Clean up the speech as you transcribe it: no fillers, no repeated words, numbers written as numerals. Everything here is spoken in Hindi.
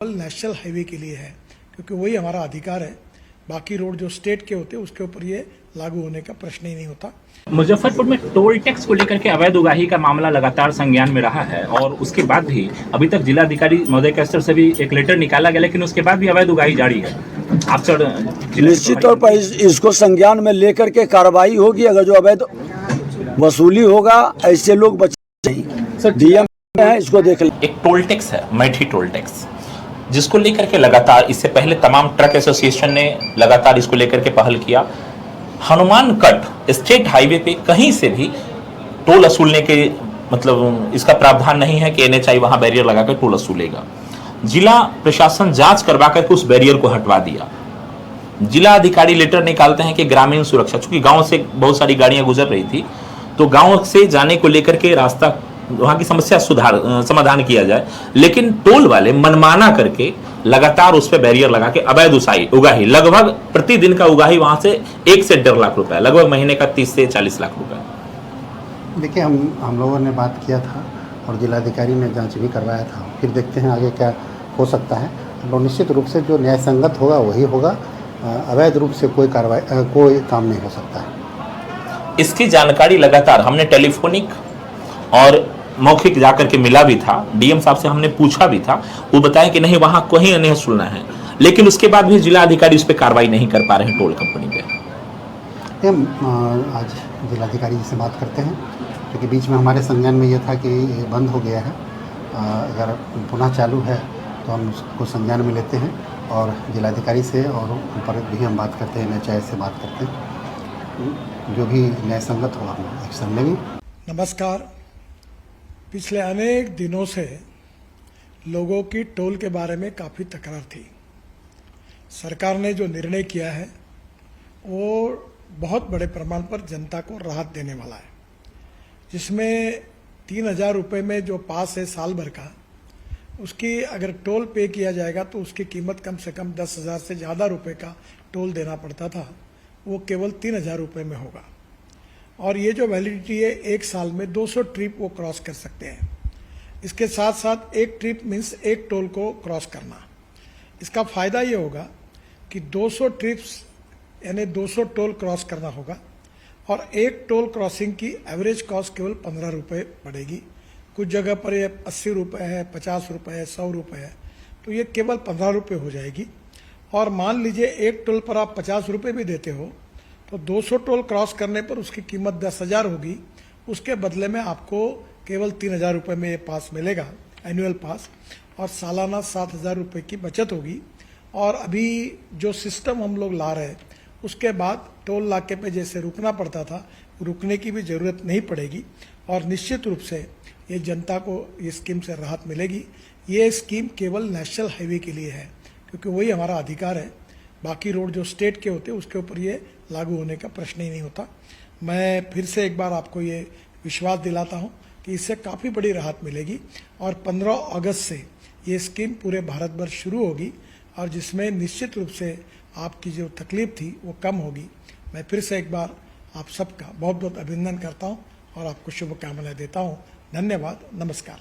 नेशनल हाईवे के लिए है, क्योंकि वही हमारा अधिकार है। बाकी रोड जो स्टेट के होते हैं उसके ऊपर ये लागू होने का प्रश्न ही नहीं होता। मुजफ्फरपुर में टोल टैक्स को लेकर के अवैध उगाही का मामला लगातार संज्ञान में रहा है और उसके बाद भी अभी तक जिलाधिकारी महोदय के स्तर से भी एक लेटर निकाला गया, लेकिन उसके बाद भी अवैध उगाही जारी है। आप सर निश्चित तौर पर इसको संज्ञान में लेकर के कार्रवाई होगी। अगर जो अवैध वसूली होगा ऐसे लोग बचे नहीं। डीएम है, इसको देख लें। एक टोल टैक्स है, मैठी टोल टैक्स, जिसको लेकर के लगातार इससे पहले तमाम ट्रक एसोसिएशन ने लगातार इसको लेकर के पहल किया। हनुमान कट स्टेट हाईवे पे कहीं से भी टोल वसूलने के मतलब इसका प्रावधान नहीं है कि एनएचआई वहां बैरियर लगाकर टोल वसूलेगा। जिला प्रशासन जांच करवा करके उस बैरियर को हटवा दिया। जिला अधिकारी लेटर निकालते हैं कि ग्रामीण सुरक्षा, चूंकि गांव से बहुत सारी गाड़ियां गुजर रही थी तो गांव से जाने को लेकर के रास्ता वहां की समस्या समाधान किया जाए, लेकिन टोल वाले मनमाना करके लगातार उस पर बैरियर लगा के अवैध उगाही लगभग प्रतिदिन का उगाही वहां से 1 से 1.5 लाख रुपए, लगभग महीने का 30 से 40 लाख रुपए। देखिए, हम लोगों ने बात किया था और जिलाधिकारी ने जांच भी करवाया था। फिर देखते हैं आगे क्या हो सकता है। और निश्चित रूप से जो न्याय संगत होगा वही होगा। अवैध रूप से कोई काम नहीं हो सकता है। इसकी जानकारी लगातार हमने टेलीफोनिक और मौखिक जाकर के मिला भी था। डीएम साहब से हमने पूछा भी था, वो बताया कि नहीं वहां कोई नहीं सुनना है, लेकिन उसके बाद भी जिला अधिकारी उस पर कार्रवाई नहीं कर पा रहे हैं टोल कंपनी पे। हम आज जिलाधिकारी जी से बात करते हैं, क्योंकि बीच में हमारे संज्ञान में यह था कि ये बंद हो गया है। अगर पुनः चालू है तो हम उसको संज्ञान में लेते हैं और जिलाधिकारी से और ऊपर भी हम बात करते हैं, एनएचआई से बात करते हैं। जो भी न्याय संगत होगा हम एक्शन लेंगे। नमस्कार। पिछले अनेक दिनों से लोगों की टोल के बारे में काफ़ी तकरार थी। सरकार ने जो निर्णय किया है वो बहुत बड़े प्रमाण पर जनता को राहत देने वाला है, जिसमें 3,000 रुपये में जो पास है साल भर का, उसकी अगर टोल पे किया जाएगा तो उसकी कीमत कम से कम 10,000 से ज़्यादा रुपये का टोल देना पड़ता था, वो केवल 3,000 रुपये में होगा। और ये जो वैलिडिटी है 1 साल में 200 ट्रिप वो क्रॉस कर सकते हैं। इसके साथ साथ एक ट्रिप मीन्स एक टोल को क्रॉस करना। इसका फ़ायदा ये होगा कि 200 ट्रिप्स यानी 200 टोल क्रॉस करना होगा और एक टोल क्रॉसिंग की एवरेज कॉस्ट केवल 15 रुपये पड़ेगी। कुछ जगह पर ये 80 रुपये है, 50 रुपये है, 100 रुपये है, तो ये केवल 15 रुपये हो जाएगी। और मान लीजिए एक टोल पर आप 50 रुपये भी देते हो तो 200 टोल क्रॉस करने पर उसकी कीमत 10,000 होगी। उसके बदले में आपको केवल 3,000 रुपये में ये पास मिलेगा, एनुअल पास, और सालाना 7,000 रुपये की बचत होगी। और अभी जो सिस्टम हम लोग ला रहे हैं उसके बाद टोल नाके पे जैसे रुकना पड़ता था, रुकने की भी ज़रूरत नहीं पड़ेगी और निश्चित रूप से ये जनता को ये स्कीम से राहत मिलेगी। ये स्कीम केवल नेशनल हाईवे के लिए है, क्योंकि वही हमारा अधिकार है। बाकी रोड जो स्टेट के होते हैं उसके ऊपर ये लागू होने का प्रश्न ही नहीं होता। मैं फिर से एक बार आपको ये विश्वास दिलाता हूँ कि इससे काफ़ी बड़ी राहत मिलेगी और 15 अगस्त से ये स्कीम पूरे भारत भर शुरू होगी और जिसमें निश्चित रूप से आपकी जो तकलीफ थी वो कम होगी। मैं फिर से एक बार आप सबका बहुत बहुत अभिनंदन करता हूँ और आपको शुभकामनाएं देता हूँ। धन्यवाद, नमस्कार।